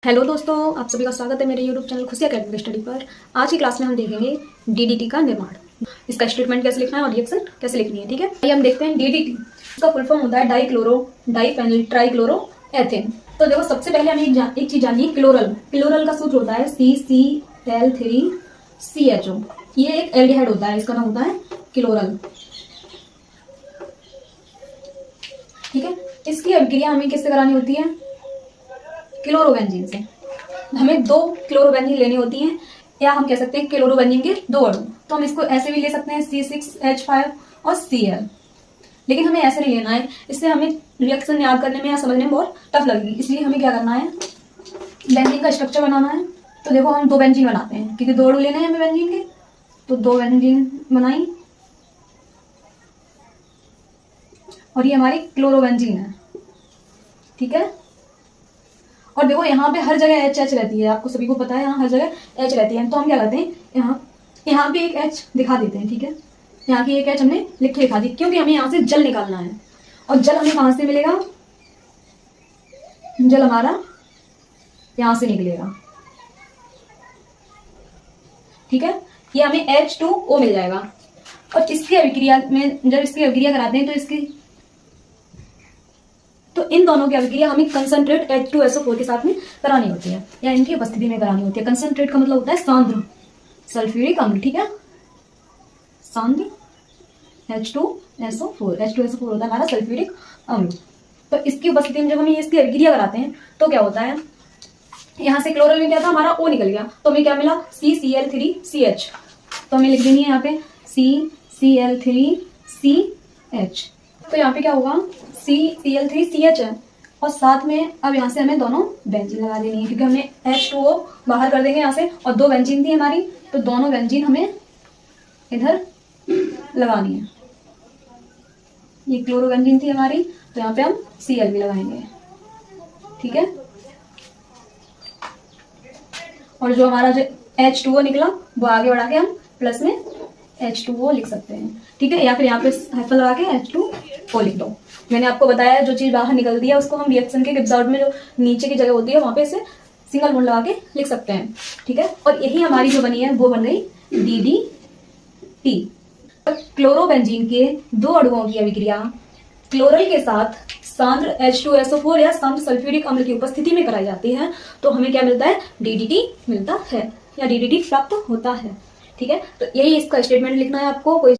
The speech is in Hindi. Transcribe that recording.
हेलो दोस्तों, आप सभी का स्वागत है मेरे यूट्यूब चैनल खुशी अकेडमिक स्टडी पर। आज की क्लास में हम देखेंगे डीडीटी का निर्माण, इसका स्टेटमेंट कैसे लिखना है और रिएक्शन कैसे लिखनी है। ठीक है, आइए हम देखते हैं डीडीटी। इसका फुल फॉर्म होता है डाइक्लोरो डाइफेनिल ट्राइक्लोरो एथेन। तो देखो, सबसे पहले हमें एक चीज जानिए, क्लोरल। क्लोरल का सूत्र होता है CCl3CHO। ये एक एल्डिहाइड होता है, इसका नाम होता है क्लोरल। ठीक है, इसकी अभिक्रिया हमें किससे करानी होती है? क्लोरोबेंजीन से। हमें 2 क्लोरोबेंजीन लेनी होती हैं, या हम कह सकते हैं क्लोरोबेंजीन के 2 अणु। तो हम इसको ऐसे भी ले सकते हैं C6H5 और Cl, लेकिन हमें ऐसे नहीं लेना है, इससे हमें रिएक्शन याद करने में या समझने में बहुत टफ लगेगी। इसलिए हमें क्या करना है, बेंजीन का स्ट्रक्चर बनाना है। तो देखो, हम 2 बेंजीन बनाते हैं क्योंकि 2 अणु लेने हैं हमें बेंजीन के। तो 2 बेंजीन बनाई और ये हमारी क्लोरोबेंजीन है। ठीक है, और देखो यहाँ पे हर जगह एच रहती है, आपको सभी को पता है, यहाँ हर जगह एच रहती है। तो हम क्या करते हैं, यहाँ पे एक एच दिखा देते हैं। ठीक है, यहाँ की एक एच हमने लिख के दिखा दी, क्योंकि हमें यहाँ से जल निकालना है। और जल हमें कहाँ से मिलेगा? जल हमारा यहाँ से निकलेगा। ठीक है, ये हमें H2O मिल जाएगा। और इसकी अभिक्रिया में, जब इसकी अभिक्रिया कराते हैं तो इन दोनों की अभिक्रिया हमें कंसंट्रेट H2SO4 के साथ में करानी होती है, या इनकी उपस्थिति में करानी होती है। कंसंट्रेट का मतलब होता है सांद्र सल्फ्यूरिक अम्ल। ठीक है, सांद्र H2SO4 होता है हमारा सल्फ्यूरिक अम्ल। तो इसकी उपस्थिति में जब हम इसकी अभिक्रिया कराते हैं तो क्या होता है, यहाँ से क्लोरल में क्या था, हमारा O निकल गया, तो हमें क्या मिला, CCl3CH। तो हमें लिख देनी है यहाँ पे CCl3CH। तो यहाँ पे क्या होगा, CCl3CH है, और साथ में अब यहाँ से हमें दोनों बेंजीन लगा देनी है, क्योंकि हमने H2O बाहर कर देंगे यहाँ से, और 2 बेंजीन थी हमारी, तो दोनों बेंजीन हमें इधर लगानी है। ये क्लोरोबेंजीन थी हमारी, तो यहाँ पे हम Cl भी लगाएंगे। ठीक है, और जो हमारा जो H2O निकला वो आगे बढ़ा के हम प्लस में H2O लिख सकते हैं। ठीक है, या फिर यहाँ पे हाइफन लगा के H2O लिख दो। मैंने आपको बताया, जो चीज बाहर निकलती है उसको हम रिएक्शन के गिब्स आउट में जो नीचे की जगह होती है वहां पे इसे सिंगल बॉन्ड लगा के लिख सकते हैं। ठीक है, और यही हमारी जो बनी है वो बन गई DDT। क्लोरोबेंजीन के 2 अणुओं की अभिक्रिया क्लोरल के साथ सांद्र H2SO4 या सांद्र सल्फ्यूरिक अम्ल की उपस्थिति में कराई जाती है, तो हमें क्या मिलता है, DDT मिलता है, या DDT प्राप्त होता है। ठीक है, तो यही इसका स्टेटमेंट लिखना है आपको। कोई